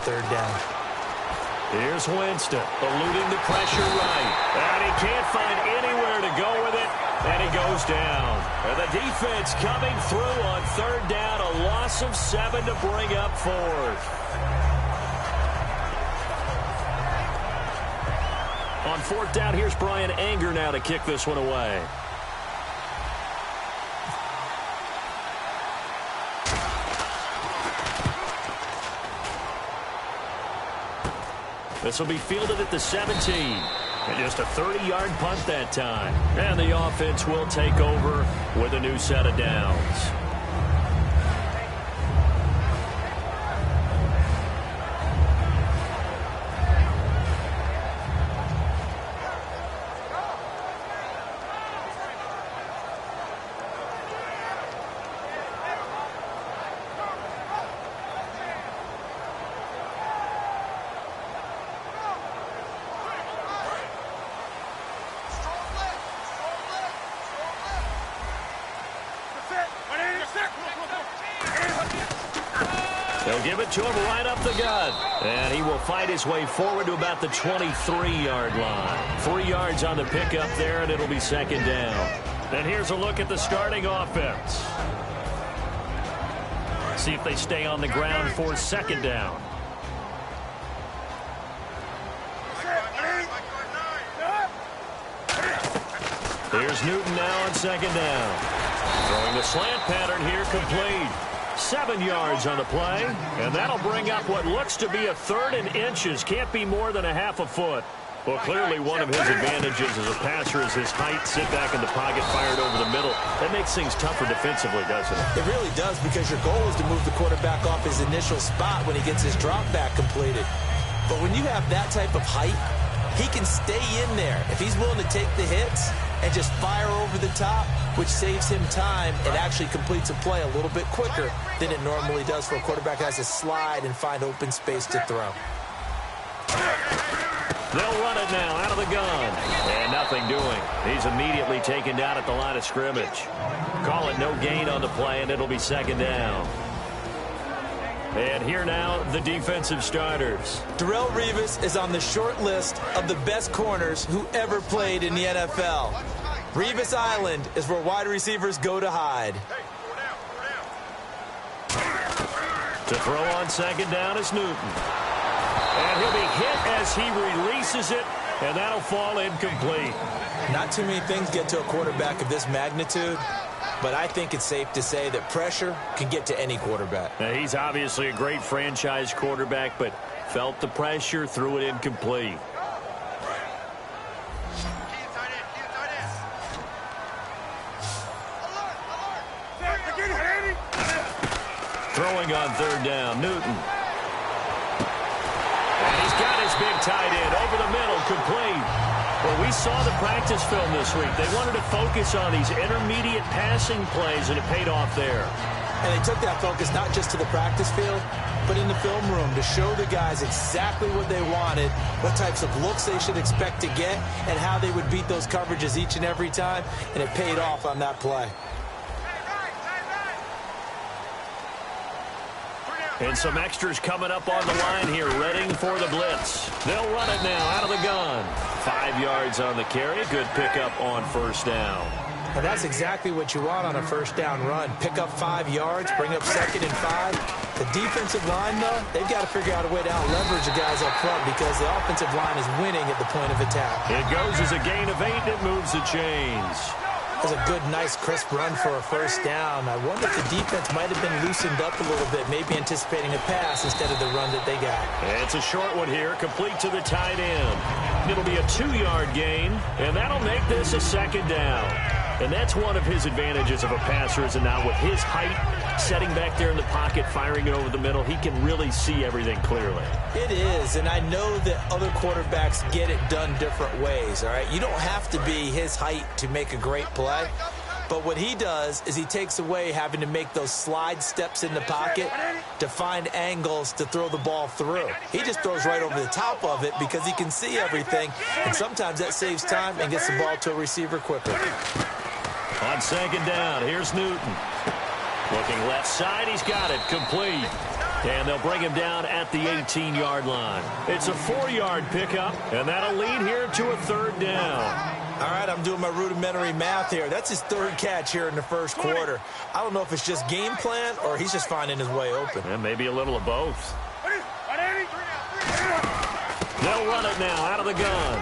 third down. Here's Winston, eluding the pressure right. And he can't find anywhere to go with it, and he goes down. And the defense coming through on third down, a loss of 7 to bring up fourth. On fourth down, here's Brian Anger now to kick this one away. This will be fielded at the 17. And just a 30-yard punt that time. And the offense will take over with a new set of downs. They'll give it to him right up the gut. And he will fight his way forward to about the 23-yard line. 3 yards on the pickup there, and it'll be second down. And here's a look at the starting offense. See if they stay on the ground for second down. Here's Newton now on second down. Throwing the slant pattern here, complete. 7 yards on the play, and that'll bring up what looks to be a third and inches. Can't be more than a half a foot. Well, clearly one of his advantages as a passer is his height. Sit back in the pocket, fired over the middle. That makes things tougher defensively, doesn't it? It really does, because your goal is to move the quarterback off his initial spot when he gets his drop back completed. But when you have that type of height, he can stay in there. If he's willing to take the hits and just fire over the top, which saves him time, it actually completes a play a little bit quicker than it normally does for a quarterback who has to slide and find open space to throw. They'll run it now out of the gun. And nothing doing. He's immediately taken down at the line of scrimmage. Call it no gain on the play, and it'll be second down. And here now, the defensive starters. Darrelle Revis is on the short list of the best corners who ever played in the NFL. Revis Island is where wide receivers go to hide. To throw on second down is Newton. And he'll be hit as he releases it, and that'll fall incomplete. Not too many things get to a quarterback of this magnitude, but I think it's safe to say that pressure can get to any quarterback. Now, he's obviously a great franchise quarterback, but felt the pressure, threw it incomplete. Throwing on third down, Newton. And he's got his big tight end over the middle, complete. Well, we saw the practice film this week. They wanted to focus on these intermediate passing plays, and it paid off there. And they took that focus not just to the practice field, but in the film room to show the guys exactly what they wanted, what types of looks they should expect to get, and how they would beat those coverages each and every time, and it paid off on that play. And some extras coming up on the line here, readying for the blitz. They'll run it now out of the gun. 5 yards on the carry. Good pickup on first down. And that's exactly what you want on a first down run. Pick up 5 yards, bring up second and 5. The defensive line, though, they've got to figure out a way to out-leverage the guys up front because the offensive line is winning at the point of attack. It goes as a gain of 8, and it moves the chains. That was a good, nice, crisp run for a first down. I wonder if the defense might have been loosened up a little bit, maybe anticipating a pass instead of the run that they got. It's a short one here, complete to the tight end. It'll be a 2-yard gain, and that'll make this a second down. And that's one of his advantages of a passer, is now with his height, setting back there in the pocket, firing it over the middle, he can really see everything clearly. It is, and I know that other quarterbacks get it done different ways, all right? You don't have to be his height to make a great play, but what he does is he takes away having to make those slide steps in the pocket to find angles to throw the ball through. He just throws right over the top of it because he can see everything, and sometimes that saves time and gets the ball to a receiver quicker. On second down, here's Newton. Looking left side, he's got it, complete. And they'll bring him down at the 18-yard line. It's a 4-yard pickup, and that'll lead here to a 3rd down. All right, I'm doing my rudimentary math here. That's his 3rd catch here in the 1st quarter. I don't know if it's just game plan or he's just finding his way open. And maybe a little of both. They'll run it now out of the gun.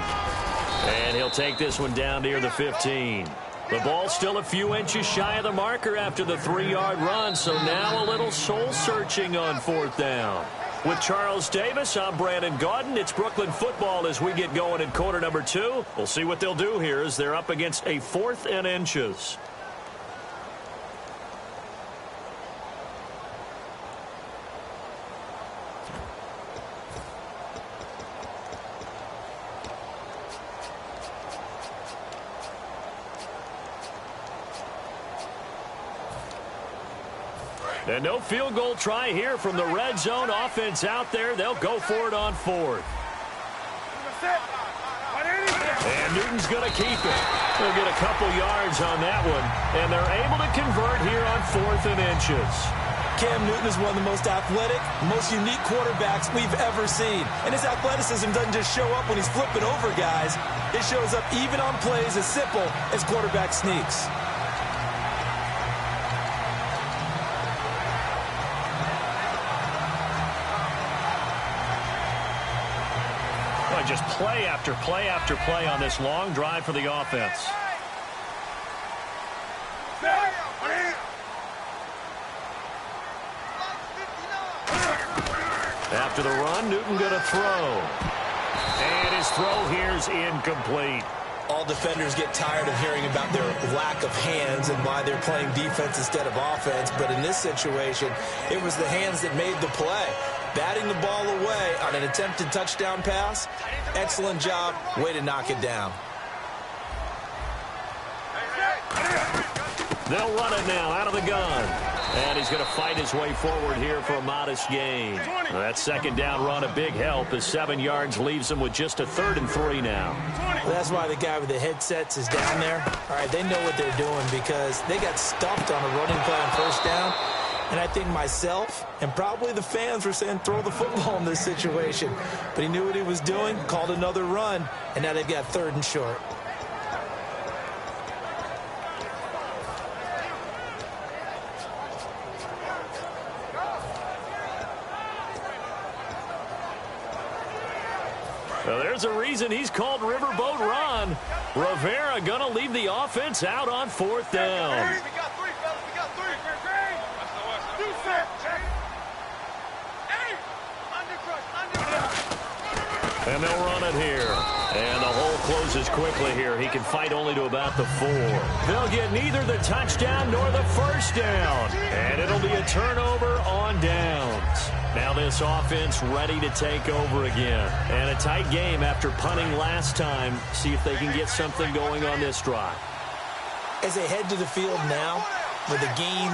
And he'll take this one down near the 15. The ball's still a few inches shy of the marker after the 3-yard run, so now a little soul-searching on 4th down. With Charles Davis, I'm Brandon Gaudin. It's Brooklyn football as we get going in quarter number 2. We'll see what they'll do here as they're up against a 4th and inches. And no field goal try here from the red zone offense out there. They'll go for it on 4th. And Newton's going to keep it. They'll get a couple yards on that one. And they're able to convert here on 4th and inches. Cam Newton is one of the most athletic, most unique quarterbacks we've ever seen. And his athleticism doesn't just show up when he's flipping over guys. It shows up even on plays as simple as quarterback sneaks. Just play after play after play on this long drive for the offense. After the run, Newton going to throw. And his throw here is incomplete. All defenders get tired of hearing about their lack of hands and why they're playing defense instead of offense. But in this situation, it was the hands that made the play. Batting the ball away on an attempted touchdown pass. Excellent job. Way to knock it down. They'll run it now out of the gun. And he's going to fight his way forward here for a modest gain. That 2nd down run a big help as 7 yards leaves him with just a 3rd and 3 now. Well, that's why the guy with the headsets is down there. All right, they know what they're doing because they got stuffed on a running play on 1st down. And I think myself and probably the fans were saying throw the football in this situation. But he knew what he was doing, called another run, and now they've got 3rd and short. Well, there's a reason he's called Riverboat Ron. Rivera going to leave the offense out on 4th down. We got 3, fellas. We got 3. And they'll run it here. And the hole closes quickly here. He can fight only to about the 4. They'll get neither the touchdown nor the 1st down. And it'll be a turnover on downs. Now this offense ready to take over again. And a tight game after punting last time. See if they can get something going on this drive. As they head to the field now, with the game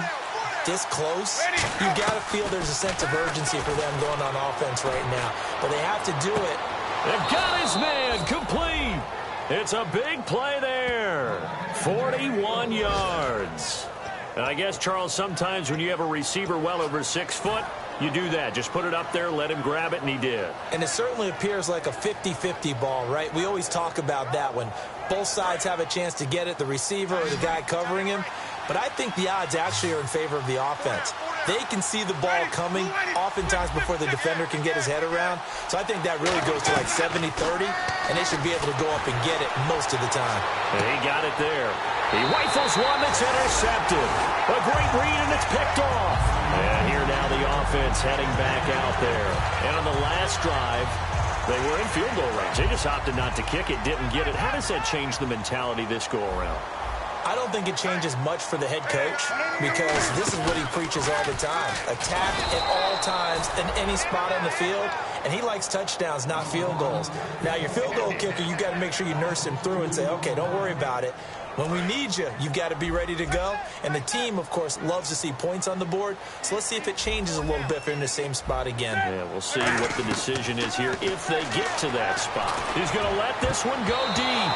this close, you got to feel there's a sense of urgency for them going on offense right now. But they have to do it. They've got his man complete. It's a big play there. 41 yards. And I guess, Charles, sometimes when you have a receiver well over 6 foot, you do that. Just put it up there, let him grab it, and he did. And it certainly appears like a 50-50 ball, right? We always talk about that when both sides have a chance to get it, the receiver or the guy covering him. But I think the odds actually are in favor of the offense. They can see the ball coming oftentimes before the defender can get his head around. So I think that really goes to like 70-30, and they should be able to go up and get it most of the time. And he got it there. He rifles one that's intercepted. A great read, and it's picked off. And here now the offense heading back out there. And on the last drive, they were in field goal range. They just opted not to kick it, didn't get it. How does that change the mentality this go-around? I don't think it changes much for the head coach because this is what he preaches all the time. Attack at all times in any spot on the field, and he likes touchdowns, not field goals. Now, your field goal kicker, you got to make sure you nurse him through and say, okay, don't worry about it. When we need you, you've got to be ready to go. And the team, of course, loves to see points on the board. So let's see if it changes a little bit if they're in the same spot again. Yeah, we'll see what the decision is here if they get to that spot. He's going to let this one go deep.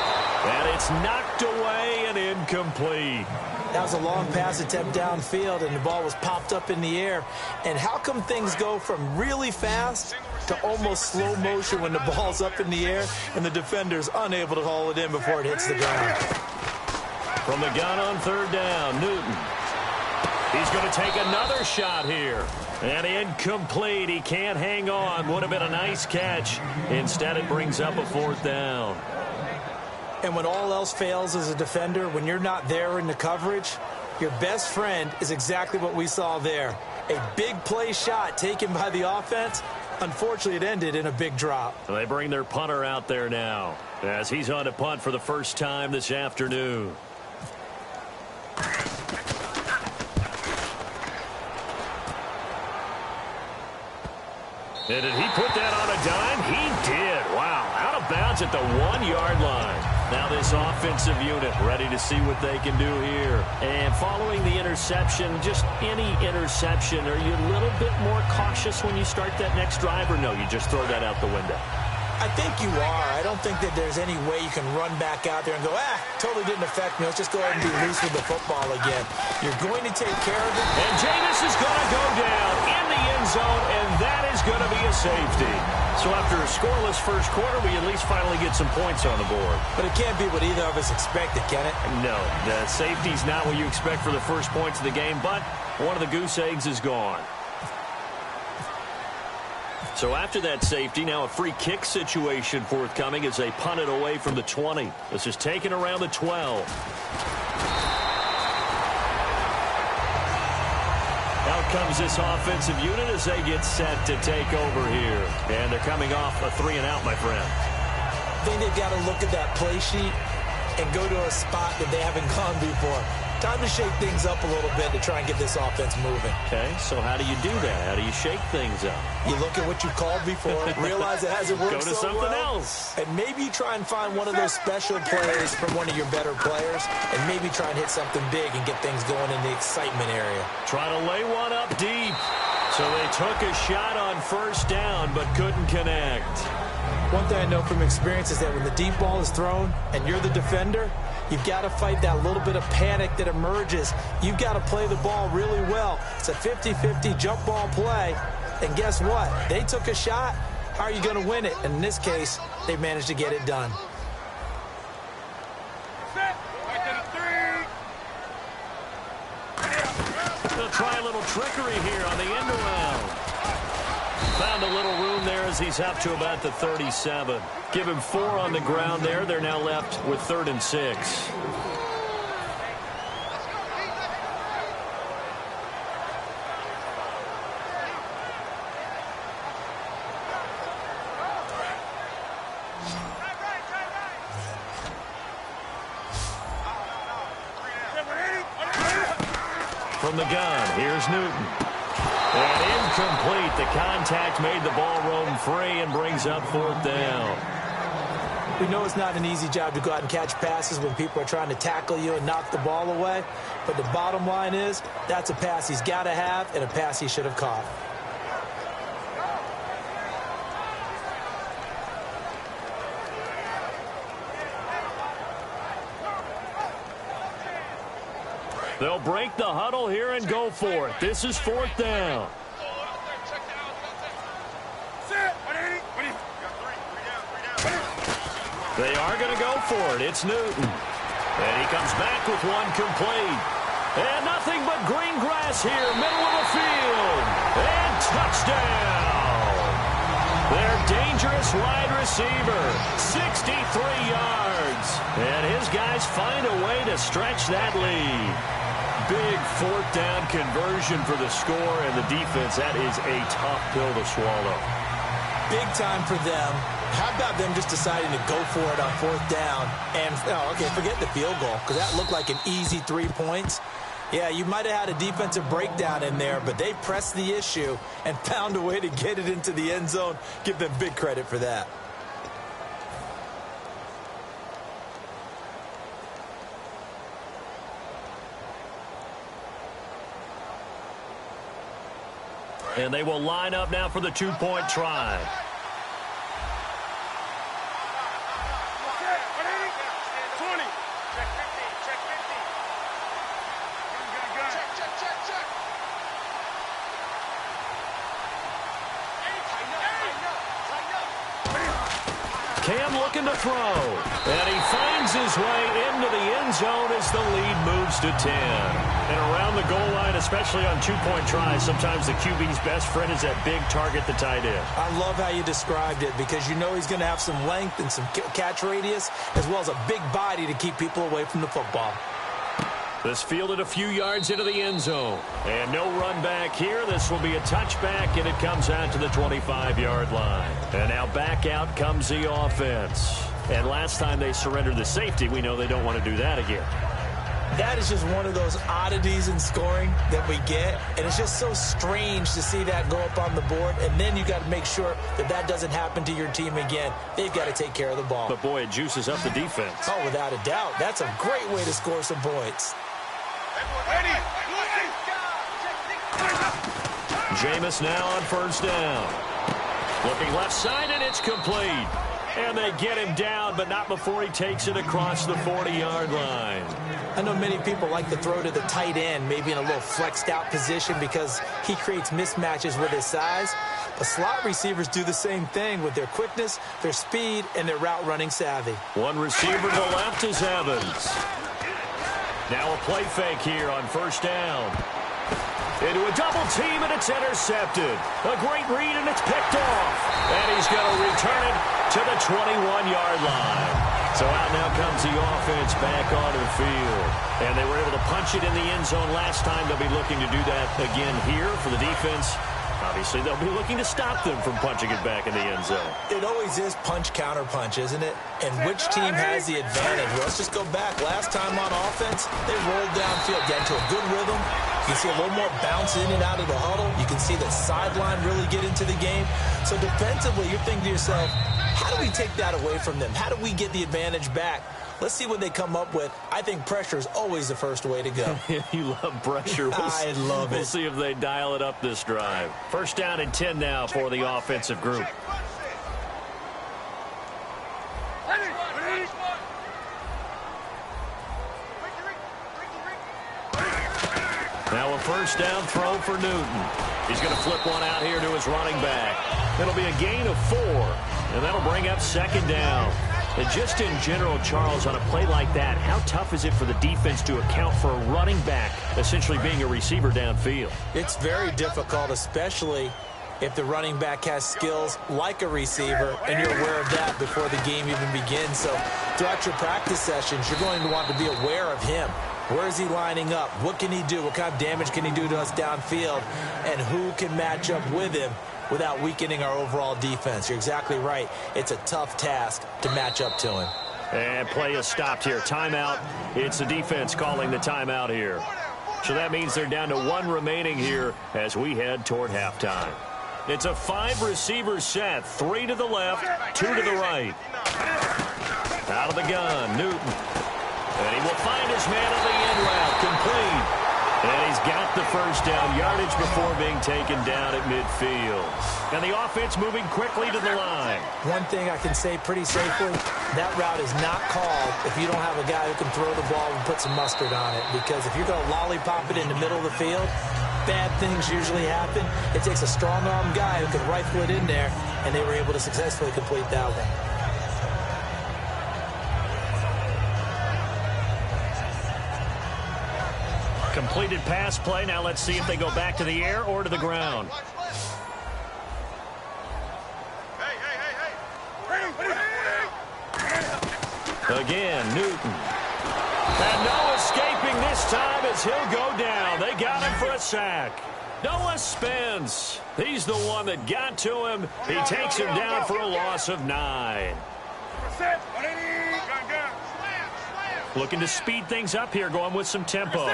And it's knocked away and incomplete. That was a long pass attempt downfield, and the ball was popped up in the air. And how come things go from really fast to almost slow motion when the ball's up in the air and the defender's unable to haul it in before it hits the ground? From the gun on third down, Newton. He's going to take another shot here. And incomplete. He can't hang on. Would have been a nice catch. Instead, it brings up a fourth down. And when all else fails as a defender, when you're not there in the coverage, your best friend is exactly what we saw there. A big play shot taken by the offense. Unfortunately, it ended in a big drop. They bring their punter out there now as he's on to punt for the first time this afternoon. And did he put that on a dime? He did. Wow. Out of bounds at the 1-yard line. Now this offensive unit ready to see what they can do here. And following the interception, just any interception, are you a little bit more cautious when you start that next drive, or no, you just throw that out the window? I think you are. I don't think that there's any way you can run back out there and go, totally didn't affect me. Let's just go ahead and be loose with the football again. You're going to take care of it. And Jameis is going to go down in the end zone, and that is going to be a safety. So after a scoreless first quarter, we at least finally get some points on the board. But it can't be what either of us expected, can it? No, the safety's not what you expect for the first points of the game, but one of the goose eggs is gone. So after that safety, now a free kick situation forthcoming as they punt it away from the 20. This is taken around the 12. Out comes this offensive unit as they get set to take over here. And they're coming off a 3-and-out, my friend. I think they've got to look at that play sheet and go to a spot that they haven't gone before. Time to shake things up a little bit to try and get this offense moving. Okay, so how do you do that? How do you shake things up? You look at what you called before, realize it hasn't worked so well. Go to something else. And maybe try and find one of those special plays from one of your better players, and maybe try and hit something big and get things going in the excitement area. Try to lay one up deep. So they took a shot on first down, but couldn't connect. One thing I know from experience is that when the deep ball is thrown and you're the defender, you've got to fight that little bit of panic that emerges. You've got to play the ball really well. It's a 50-50 jump ball play. And guess what? They took a shot. How are you going to win it? And in this case, they managed to get it done. They'll try a little trickery here on the end around. Found a little room there as he's up to about the 37. Give him 4 on the ground there. They're now left with 3rd and 6. From the gun, here's Newton. And incomplete. The contact made the ball roam free and brings up 4th down. We know it's not an easy job to go out and catch passes when people are trying to tackle you and knock the ball away. But the bottom line is, that's a pass he's got to have and a pass he should have caught. They'll break the huddle here and go for it. This is 4th down. They are going to go for it. It's Newton. And he comes back with one complete. And nothing but green grass here, middle of the field. And touchdown. Their dangerous wide receiver, 63 yards. And his guys find a way to stretch that lead. Big 4th down conversion for the score, and the defense, that is a tough pill to swallow. Big time for them. How about them just deciding to go for it on 4th down? And, forget the field goal, because that looked like an easy 3 points. Yeah, you might have had a defensive breakdown in there, but they pressed the issue and found a way to get it into the end zone. Give them big credit for that. And they will line up now for the 2-point try. Cam looking to throw. And he finds his way into the end zone as the lead moves to 10. And around the goal line, especially on two-point tries, sometimes the QB's best friend is that big target, the tight end. I love how you described it because you know he's going to have some length and some catch radius as well as a big body to keep people away from the football. This fielded a few yards into the end zone. And no run back here. This will be a touchback, and it comes out to the 25-yard line. And now back out comes the offense. And last time they surrendered the safety, we know they don't want to do that again. That is just one of those oddities in scoring that we get, and it's just so strange to see that go up on the board, and then you got to make sure that that doesn't happen to your team again. They've got to take care of the ball. But, boy, it juices up the defense. Oh, without a doubt. That's a great way to score some points. Jameis now on first down. Looking left side, and it's complete. And they get him down, but not before he takes it across the 40-yard line. I know many people like to throw to the tight end, maybe in a little flexed out position because he creates mismatches with his size. But slot receivers do the same thing with their quickness, their speed, and their route running savvy. One receiver to the left is Evans. Now a play fake here on first down. Into a double team, and it's intercepted. A great read, and it's picked off. And he's going to return it to the 21-yard line. So out now comes the offense back onto the field. And they were able to punch it in the end zone last time. They'll be looking to do that again here for the defense. Obviously, they'll be looking to stop them from punching it back in the end zone. It always is punch, counter punch, isn't it? And which team has the advantage? Well, let's just go back. Last time on offense, they rolled downfield, get into a good rhythm. You can see a little more bounce in and out of the huddle. You can see the sideline really get into the game. So defensively, you're thinking to yourself, how do we take that away from them? How do we get the advantage back? Let's see what they come up with. I think pressure is always the first way to go. You love pressure. I love it. We'll see if they dial it up this drive. First down and 10 now for the offensive group. Now a first down throw for Newton. He's going to flip one out here to his running back. It'll be a gain of 4, and that'll bring up second down. And just in general, Charles, on a play like that, how tough is it for the defense to account for a running back essentially being a receiver downfield? It's very difficult, especially if the running back has skills like a receiver, and you're aware of that before the game even begins. So throughout your practice sessions, you're going to want to be aware of him. Where is he lining up? What can he do? What kind of damage can he do to us downfield? And who can match up with him without weakening our overall defense? You're exactly right. It's a tough task to match up to him. And play is stopped here. Timeout. It's the defense calling the timeout here. So that means they're down to 1 remaining here as we head toward halftime. It's a 5-receiver set. 3 to the left, 2 to the right. Out of the gun, Newton. And he will find his man on the end route, complete. And he's got the first down yardage before being taken down at midfield. And the offense moving quickly to the line. One thing I can say pretty safely, that route is not called if you don't have a guy who can throw the ball and put some mustard on it. Because if you're going to lollipop it in the middle of the field, bad things usually happen. It takes a strong-arm guy who can rifle it in there, and they were able to successfully complete that one. Completed pass play. Now let's see if they go back to the air or to the ground. Again, Newton. And no escaping this time as he'll go down. They got him for a sack. Noah Spence. He's the one that got to him. He takes him down for a loss of 9. Looking to speed things up here, going with some tempo.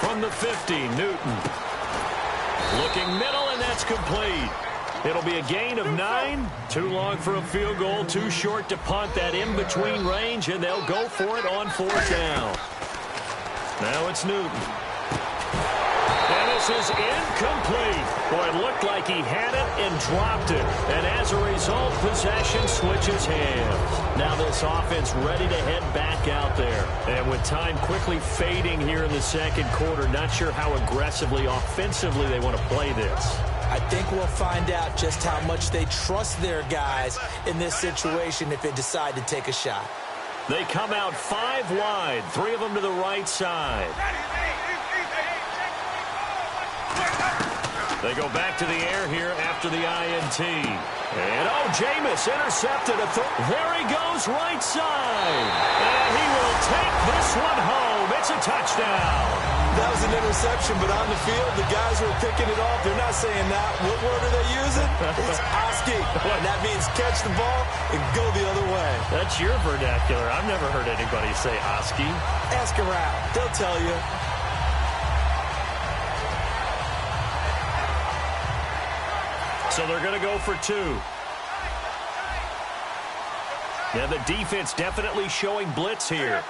From the 50, Newton. Looking middle, and that's complete. It'll be a gain of 9. Too long for a field goal, too short to punt that in-between range, and they'll go for it on 4th down. Now it's Newton. And this is incomplete. Boy, it looked like he had it and dropped it. And as a result, possession switches hands. Now this offense ready to head back out there. And with time quickly fading here in the second quarter, not sure how aggressively, offensively they want to play this. I think we'll find out just how much they trust their guys in this situation if they decide to take a shot. They come out 5 wide, 3 of them to the right side. They go back to the air here after the INT. And, oh, Jameis intercepted. There he goes, right side. And he will take this one home. It's a touchdown. That was an interception, but on the field, the guys who are picking it off, they're not saying that. What word are they using? It's Oski. And that means catch the ball and go the other way. That's your vernacular. I've never heard anybody say Oski. Ask around. They'll tell you. So they're going to go for 2. Now the defense definitely showing blitz here.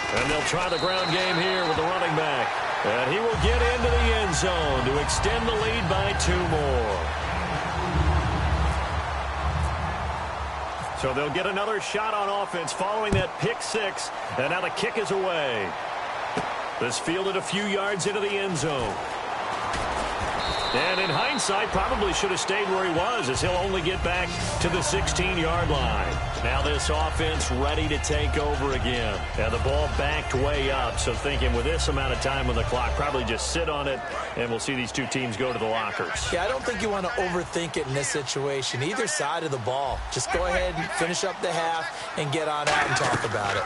And they'll try the ground game here with the running back. And he will get into the end zone to extend the lead by 2 more. So they'll get another shot on offense following that pick 6. And now the kick is away. This fielded a few yards into the end zone. And in hindsight, probably should have stayed where he was, as he'll only get back to the 16-yard line. Now this offense ready to take over again. And the ball backed way up, so thinking with this amount of time on the clock, probably just sit on it, and we'll see these 2 teams go to the lockers. Yeah, I don't think you want to overthink it in this situation. Either side of the ball. Just go ahead and finish up the half and get on out and talk about it.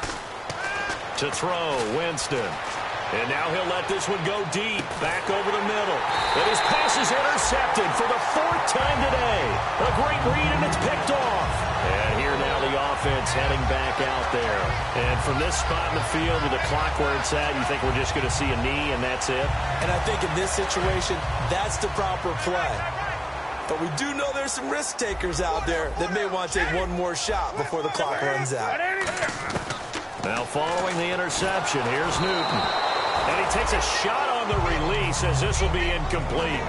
To throw, Winston. And now he'll let this one go deep, back over the middle. And his pass is intercepted for the 4th time today. A great read, and it's picked off. And here now the offense heading back out there. And from this spot in the field with the clock where it's at, you think we're just going to see a knee and that's it? And I think in this situation, that's the proper play. But we do know there's some risk takers out there that may want to take one more shot before the clock runs out. Now following the interception, here's Newton. And he takes a shot on the release as this will be incomplete.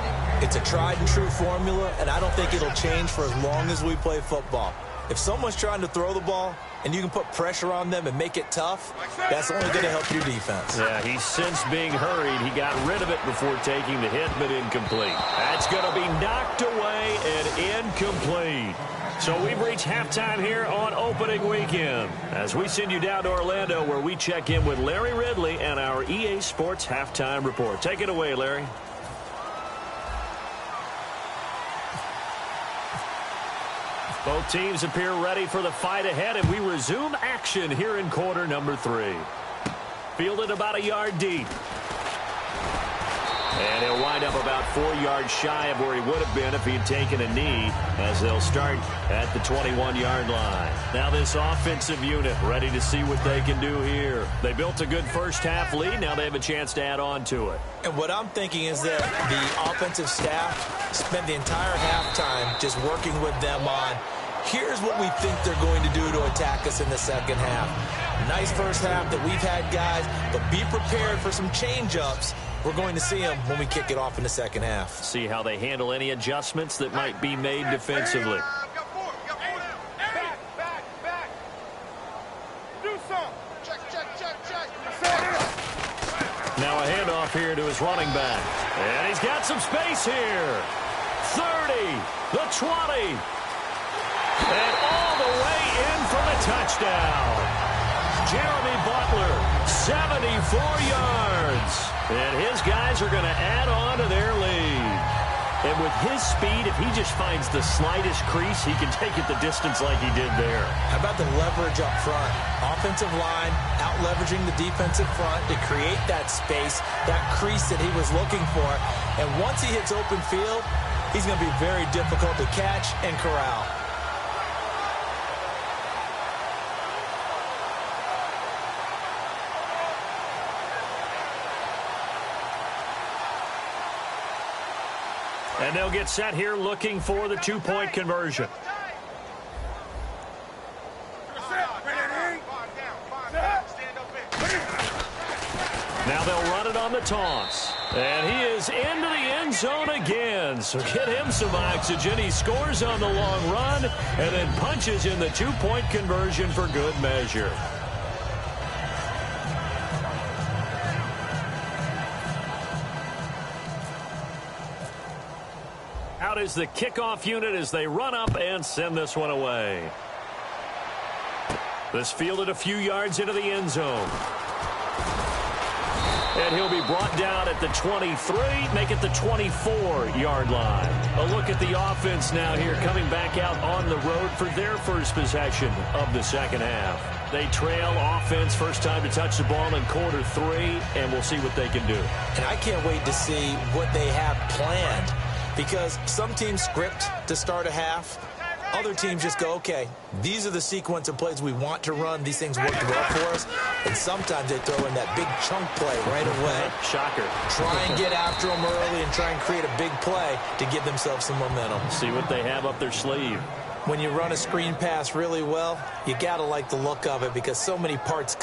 It's a tried-and-true formula, and I don't think it'll change for as long as we play football. If someone's trying to throw the ball and you can put pressure on them and make it tough, that's only going to help your defense. Yeah, he's since being hurried. He got rid of it before taking the hit, but incomplete. That's going to be knocked away and incomplete. So we've reached halftime here on opening weekend as we send you down to Orlando where we check in with Larry Ridley and our EA Sports Halftime Report. Take it away, Larry. Both teams appear ready for the fight ahead, and we resume action here in quarter number 3. Fielded about a yard deep. And he'll wind up about 4 yards shy of where he would have been if he had taken a knee, as they'll start at the 21-yard line. Now this offensive unit ready to see what they can do here. They built a good first-half lead. Now they have a chance to add on to it. And what I'm thinking is that the offensive staff spent the entire halftime just working with them on, here's what we think they're going to do to attack us in the second half. Nice first half that we've had, guys, but be prepared for some change-ups. We're going to see them when we kick it off in the second half. See how they handle any adjustments that might be made defensively. Back. Do some. Check. Now a handoff here to his running back. And he's got some space here. 30, the 20. And all the way in for the touchdown. Jeremy Butler, 74 yards. And his guys are going to add on to their lead. And with his speed, if he just finds the slightest crease, he can take it the distance like he did there. How about the leverage up front? Offensive line out-leveraging the defensive front to create that space, that crease that he was looking for. And once he hits open field, he's going to be very difficult to catch and corral. And they'll get set here looking for the two-point conversion. Now they'll run it on the toss. And he is into the end zone again. So get him some oxygen. He scores on the long run and then punches in the two-point conversion for good measure. Out is the kickoff unit as they run up and send this one away. This fielded a few yards into the end zone. And he'll be brought down at the 23, make it the 24-yard line. A look at the offense now here, coming back out on the road for their first possession of the second half. They trail offense, first time to touch the ball in quarter 3, and we'll see what they can do. And I can't wait to see what they have planned, because some teams script to start a half. Other teams just go, okay, these are the sequence of plays we want to run. These things worked well for us. And sometimes they throw in that big chunk play right away. Shocker. Try and get after them early and try and create a big play to give themselves some momentum. See what they have up their sleeve. When you run a screen pass really well, you got to like the look of it because so many parts